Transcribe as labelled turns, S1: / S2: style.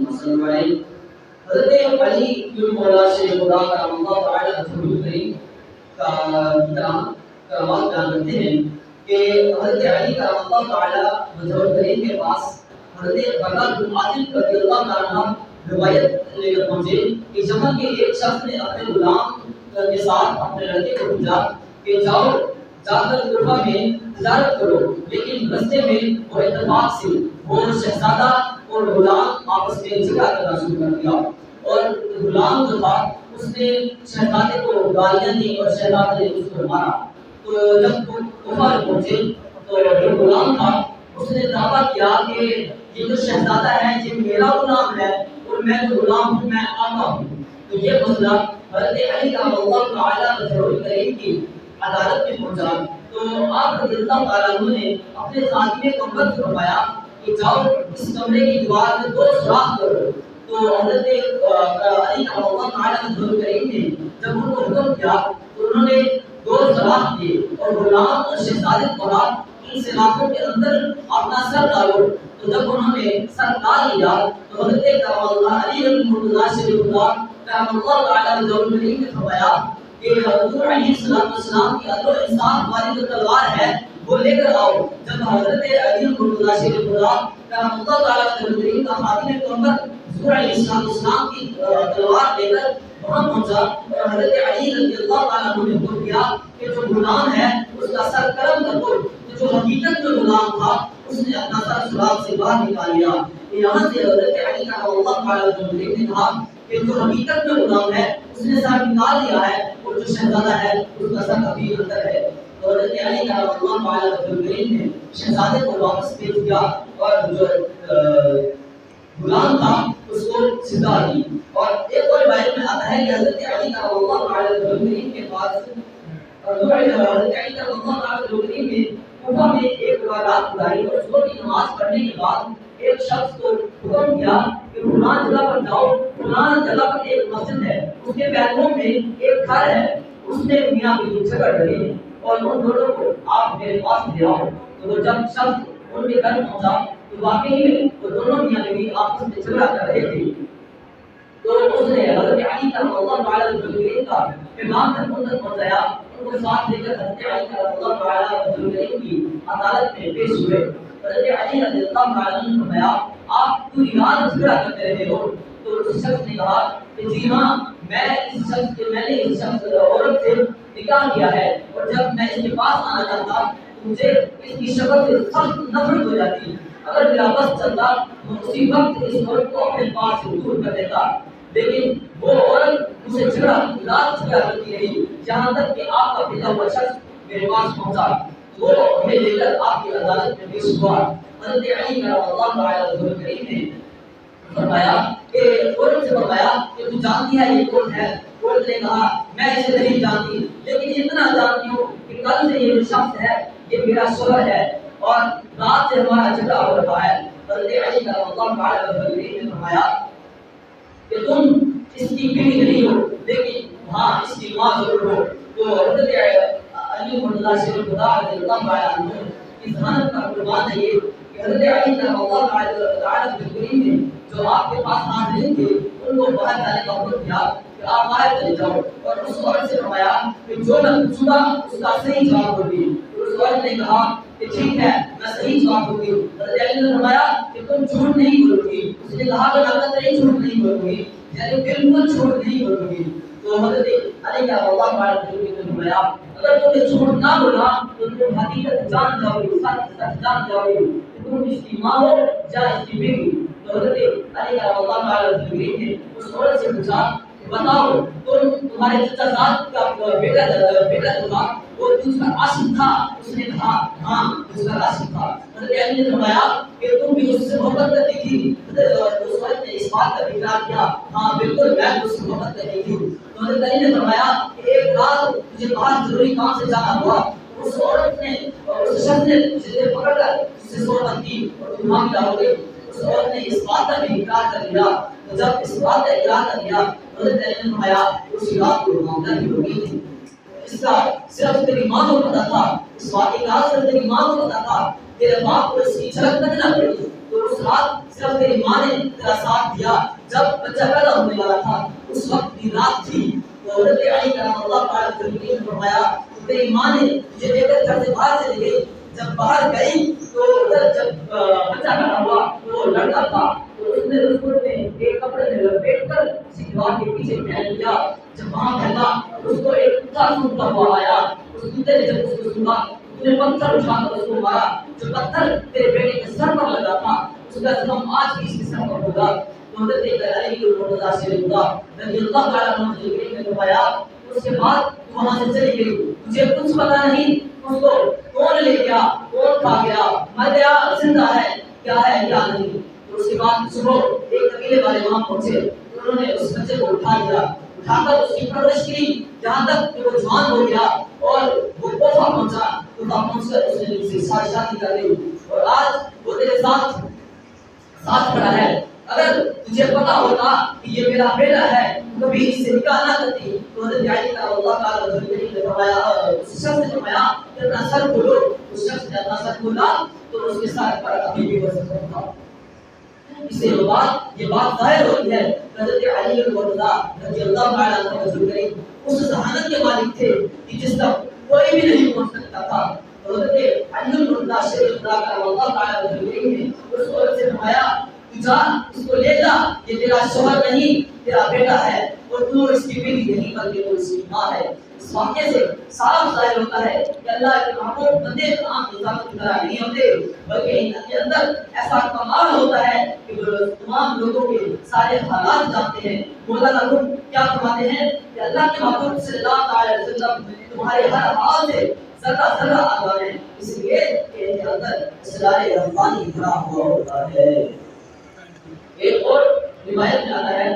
S1: وسلم علیہ۔ حضرت علی بن مولا سے خدا کرم اللہ تعالی حضور کریم کا کرامات بیان کرتے ہیں کہ حضرت علی کرم اللہ تعالی حضور کریم کے پاس حضرت برہ بن عازب رضی اللہ عنہ روایت لے کر پہنچے کہ یمن کے ایک شخص نے اپنے غلام کے ساتھ اپنے لڑکے کو بھیجا کہ جاؤ جا کر کوفہ میں تجارت کرو، لیکن رستے میں وہ اتفاق سے وہ شہزادہ اور غلام آپس میں جھگڑا کرنا شروع کر دیا، اور غلام جو تھا اس نے شہزادے کو گالیاں دی اور شہزادے نے اس کو مارا۔ تو جب کوفہ پہنچے تو جو غلام تھا اس نے دعویٰ کیا کہ یہ جو شہزادہ ہے یہ میرا غلام ہے اور میں جو غلام ہوں میں آقا ہوں۔ تو یہ مسئلہ حضرت علی کا اللہ تعالیٰ رسول کریم کی عدالت میں پہنچا تو آپ رضی اللہ تعالیٰ عنہ نے اپنے ساتھی کو امر فرمایا کہ جاؤ اس کمرے کی دیوار میں 2 سوراخ کرو۔ تو حضرت علی کا اللہ تعالیٰ رسول کریم نے جب ان کو حکم کیا تو انہوں نے 2 سوراخ دیے اور غلام اور شہزادے کو کہا ان سوراخوں کے اندر اپنا سر ڈالو۔ تو جب انہوں نے سر ڈال لیا تو حضرت کرم اللہ علی بن اللہ شریف اللہ کرم اللہ تعالیٰ رسول کریم نے فرمایا کہ حضور علیہ السلام کی عدل و انصاف والی جو تلوار ہے وہ لے کر آؤ۔ جب حضرت علی بن اللہ شریف اللہ کرم اللہ تعالیٰ رسول کریم کا خادم پیغمبر حضور علیہ السلام کی تلوار لے کر وہاں پہنچا اور حضرت علی رضی اللہ تعالیٰ عنہ نے حکم کیا کہ جو غلام ہے اس کا سر قلم کر دو۔ جو حقیقت میں غلام تھا اس نے اپنا سر سوراخ سے باہر نکال لیا۔ یہاں سے حضرت علی کا اللہ تعالیٰ نے کہا کہ جو حقیقت میں غلام ہے اس نے سر نکال لیا ہے اور جو شہزادہ ہے اس کا سر ابھی اندر ہے۔ تو حضرت علی کا اللہ تعالیٰ نے شہزادے کو واپس بھیج دیا اور جو غلام تھا اس کو سزا دی۔ اور ایک اور روایت میں آتا ہے کہ حضرت علی کا اللہ تعالیٰ کے پاس حضرت علی کا اللہ تعالیٰ نے کوفہ میں ایک رات گزاری اور صبح کی نماز پڑھنے کے بعد ایک شخص کو حکم دیا کہ فلاں جگہ پر جاؤ، فلاں جگہ پر ایک مسجد ہے، اس کے بیرون میں ایک گھر ہے، اس نے میاں بیوی جھگڑ رہی اور ان دونوں کو آپ میرے پاس لے آؤ۔ تو جب شخص ان کے گھر پہنچا تو واقعی میں وہ دونوں میاں بیوی آپس میں جھگڑا کر رہے تھے۔ تو اس نے حضرت علی کا اللہ تعالیٰ کا پیغام تک ان تک پہنچایا، ان کو ساتھ لے کر حضرت علی کا اللہ تعالیٰ کی عدالت میں پیش ہوئے۔ حضرت علی رضی اللہ تعالیٰ نے فرمایا آپ پوری رات جھگڑا کرتے رہے ہو؟ تو اس شخص نے کہا کہ جی ہاں، میں نے اس شخص عورت سے نکاح کیا ہے اور جب میں اس کے پاس آنا چاہتا تو مجھے اس کی شکل سے سخت نفرت ہو جاتی، اگر میرا بس چلتا تو اسی وقت اس عورت کو اپنے پاس سے دور کر دیتا، لیکن وہ عورت مجھے رات جھگڑا کرتی رہی جہاں تک کہ آپ کا بھیجا ہوا شخص میرے پاس پہنچا، وہ ہمیں لے کر آپ کی عدالت میں پیش ہوا۔ حضرت علی کا اللہ تعالیٰ رسول کریم نے فرمایا کہ عورت سے فرمایا کہ تو جانتی ہے یہ کون ہے؟ عورت نے کہا میں اسے نہیں جانتی، لیکن اتنا جانتی ہوں کہ کل سے یہ جو شخص ہے یہ میرا شوہر ہے اور رات سے ہمارا جھگڑا ہو رہا ہے۔ حضرت علی کا اللہ تعالیٰ رسول کریم نے فرمایا کہ تم اس کی بیوی نہیں ہو لیکن ہاں اس کی ماں ضرور ہو۔ تو حضرت علی بن اللہ شریف خدا رضی اللہ تعالیٰ عنہ کی ذہانت کا قربان ہے یہ کہ حضرت علی کا اللہ تعالیٰ نے جو آپ کے پاس حاضرین تھے ان کو باہر جانے کا حکم دیا کہ آپ باہر چلے جاؤ، اور اس عورت سے فرمایا کہ جو میں پوچھوں گا اس کا صحیح جواب دو گی۔ اس عورت نے کہا کہ ٹھیک ہے میں صحیح جواب دوں گی۔ حضرت علی نے فرمایا کہ تم جھوٹ نہیں بولو گی۔ اس نے کہا کہ میں تیری جھوٹ نہیں بولوں گی، یعنی بالکل جھوٹ نہیں بولوں گی۔ تو حضرت علی کا اللہ تعالیٰ نے فرمایا اگر تم نے جھوٹ نہ بولا تو تم حقیقت جان جاؤ گے، سچ جان جاؤ گے، تم اس کی ماں ہو یا اس کی بیوی۔ تو حضرت علی کا اللہ تعالیٰ نے اس عورت سے پوچھا بتاؤ تمہارے چچا صاحب کا بیٹا جو تھا وہ تجھ پر عاشق تھا؟ اس نے کہا ہاں تجھ پر عاشق تھا۔ حضرت علی نے فرمایا کہ تم بھی اس سے محبت کرتی تھی؟ اس عورت نے اس بات کا اقرار کیا ہاں بالکل میں اس سے محبت کرتی تھی۔ تو حضرت علی نے فرمایا کہ ایک رات مجھے باہر ضروری کام سے جانا ہوا، اس عورت نے اس شخص نے مجھے پکڑ کر اس سے صحبت کی اور تم وہاں کیا ہو گئے؟ اس عورت نے اس بات کا بھی اقرار کر لیا۔ تو جب اس بات کا اقرار کر لیا حضرت علی نے فرمایا اسی رات کو معاملہ بھی ہو گئی تھی۔ اس کا صرف تیری ماں کو پتا تھا، اس واقعے کا صرف تیری ماں کو پتا تھا، تیرے باپ کو اس کی جھلک تک نہ پڑی، تو اس رات صرف تیری ماں نے تیرا ساتھ دیا۔ جب بچہ پیدا ہونے والا تھا اس وقت بھی رات تھی، تو حضرت علی کرم اللہ تعالیٰ نے فرمایا تیری ماں نے تجھے لے کر گھر سے باہر چلی گئی، جب باہر گئی تو ادھر جب بچہ پیدا ہوا وہ لڑکا تھا، تو اس نے رسول میں ایک کپڑے میں لپیٹ کر کسی دیوار کے پیچھے پھینک دیا۔ جب وہاں پھینکا اس کو ایک کتا سونگتا ہوا آیا، اس کتے نے جب اس کو سنا اس نے پتھر اٹھا کر اس کو مارا، جو پتھر تیرے بیٹے کے سر پر لگا تھا اس کا زخم آج بھی اس کے سر پر ہوگا۔ تو حضرت علی کی مرتضیٰ سے ہوگا رضی اللہ تعالیٰ عنہ نے فرمایا اس کے بعد وہاں سے چلی گئی، مجھے کچھ پتا نہیں اس کو کون لے گیا، کون کھا گیا، مر گیا زندہ ہے کیا ہے کیا نہیں۔ تو اس کے بعد صبح ایک قبیلے والے وہاں پہنچے، انہوں نے اس بچے کو اٹھا لیا، اٹھا کر اس کی پرورش کی جہاں تک کہ وہ جوان ہو گیا اور وہ کوفہ پہنچا، کوفہ پہنچ کر اس نے اس سے شادی کر لی اور آج وہ تیرے ساتھ کھڑا ہے۔ اگر تجھے پتا ہوتا کہ یہ میرا بیٹا ہے کبھی اس سے نکاح نہ کرتی، تو حضرت علی کا اللہ تعالیٰ نے فرمایا اس شخص نے فرمایا کہ اپنا سر کھولو، اس شخص نے اپنا سر کھولا تو اس کے سر پر ابھی بھی وہ سر تھا۔ اس سے یہ بات ظاہر ہوتی ہے حضرت علی مرتضیٰ رضی اللہ تعالیٰ عنہ اس ذہانت کے مالک تھے کہ جس تک کوئی بھی نہیں پہنچ سکتا تھا۔ حضرت علی مرتضیٰ شریف اللہ تعالیٰ نے اس کو سے فرمایا تو جا اس کو لے جا، یہ تیرا شوہر نہیں تیرا بیٹا ہے اور تو اس کی بیوی نہیں بلکہ تو اس کی ماں ہے۔ اس واقعے سے صاف ظاہر ہوتا ہے کہ اللہ کے محبوب بندے عام انسان کی طرح نہیں ہوتے، بلکہ ان کے اندر ایسا کمال ہوتا ہے کہ وہ تمام لوگوں کے سارے حالات جانتے ہیں۔ مولانا روم کیا فرماتے ہیں کہ اللہ کے محبوب صلی اللہ علیہ وسلم تمہارے ہر حال سے ذرہ ذرہ آگاہ ہے، اس لیے کہ ان کے اندر اسرار ربانی بھرا ہوا ہوتا ہے۔ ایک اور روایت میں آتا ہے